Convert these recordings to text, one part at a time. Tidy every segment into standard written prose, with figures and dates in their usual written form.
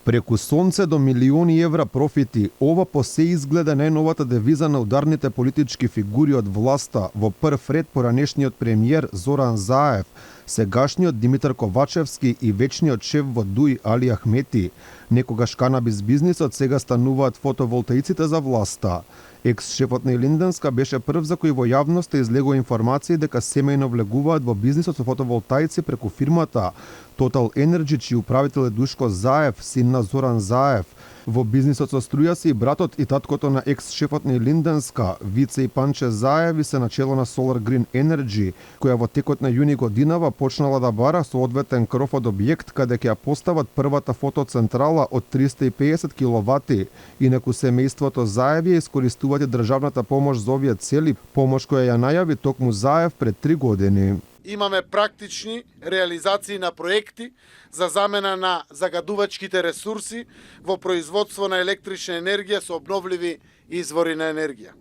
Преку сонце до милиони евра профити, ова по се изгледа најновата девиза на ударните политички фигури од власта, во прв ред поранешниот премиер Зоран Заев, сегашниот Димитар Ковачевски и вечниот шеф во ДУИ Али Ахмети. Некогаш канабис бизнисот, сега стануваат фотоволтаиците за власта. Екс-шефот на Илинденска беше прв за кој во јавноста излегува информации дека семејно влегуваат во бизнисот со фотоволтаици преку фирмата Total Energy, чиј управител е Душко Заев, син на Зоран Заев. Во бизнисот со струја се и братот и таткото на екс-шефот на Илинденска, Вице и Панче Заеви, се начело на Solar Green Energy, која во текот на јуни годинава почнала да бара соодветен кров од објект каде ќе ја постават првата фотоцентрала од 350 киловати. Инаку семејството Заеви искористуваат и државната помош за овие цели, помош која ја најави токму Заев пред 3 години. Имаме практични реализации на проекти за замена на загадувачките ресурси во производство на електрична енергија со обновливи извори на енергија.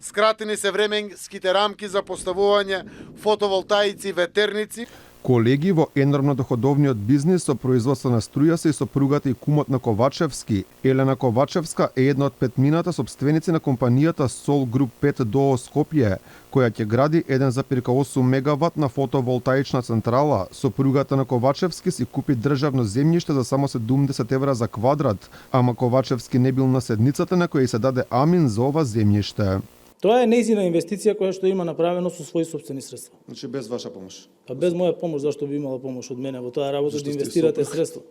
Скратени се временските рамки за поставување фотоволтаици и ветерници. Колеги во енормно доходовниот бизнис со производство на струја се и сопругата и кумот на Ковачевски. Елена Ковачевска е една од петмината сопственици на компанијата Sol Group 5 ДОО Скопје, која ќе гради 1,8 мегаватна фотоволтаична централа. Сопругата на Ковачевски си купи државно земјиште за само 70 евра за квадрат, ама Ковачевски не бил на седницата на која се даде амин за ова земјиште. Тоа е нејзина инвестиција која што има направено со своји сопствени средства. Значи без ваша помош. Па без моја помош, зашто би имала помош од мене во таа работа да инвестирате средства?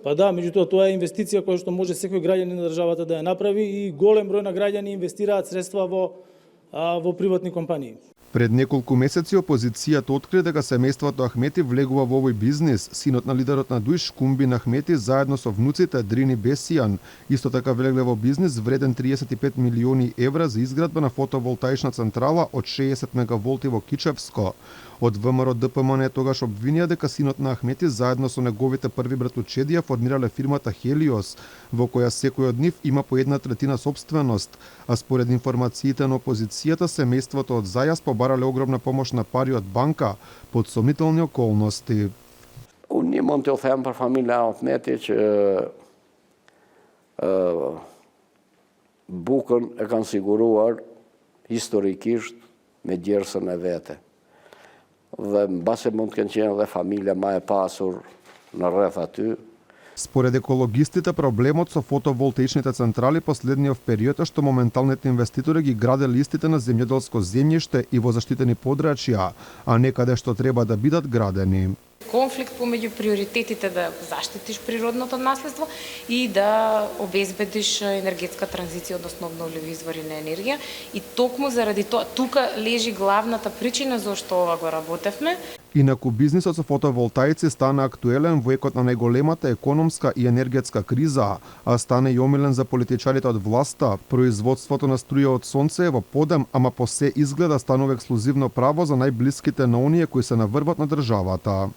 Па да, меѓутоа тоа е инвестиција која што може секој граѓанин на државата да ја направи и голем број на граѓани инвестираат средства во приватни компании. Пред неколку месеци опозицијата откри дека семејството Ахмети влегува во овој бизнис. Синот на лидерот на ДУИ Шкумбин Ахмети заедно со внуците Дрини Бесијан исто така влегле во бизнис вреден 35 милиони евра за изградба на фотоволтаична централа од 60 мегаволти во Кичевско. Од ВМРО ДПМН тогаш обвинија дека синот на Ахмети заедно со неговите први братучедија формирале фирмата Хелиос, во која секој од нив има по 1/3 собственост, а според информациите на опозицијата семејството од Зајас побарале огромна помош на пари од банка под сомнителни околности. Unë një mund t'ju them për familja Ahmeti që bukën e kanë siguruar historikisht me gjersën e vete. Dhe mbase mund të kenë qenë dhe familja ma e pasur në rreth aty. Според екологистите, проблемот со фотоволтаичните централи последниот период е што моменталните инвеститори ги граде листите на земјоделско земјиште и во заштитени подрачја, а не каде што треба да бидат градени. Конфликт помеѓу приоритетите да заштитиш природното наследство и да обезбедиш енергетска транзиција, односно обновливи извори на енергија. И токму заради тоа, тука лежи главната причина зашто ова го работевме. Инаку бизнисот со фотоволтаици стана актуелен во екот на најголемата економска и енергетска криза, а стана и омилен за политичарите од власта. Производството на струја од сонце е во подем, ама по се изгледа станува ексклузивно право за најблиските на оние кои се на врвот на државата.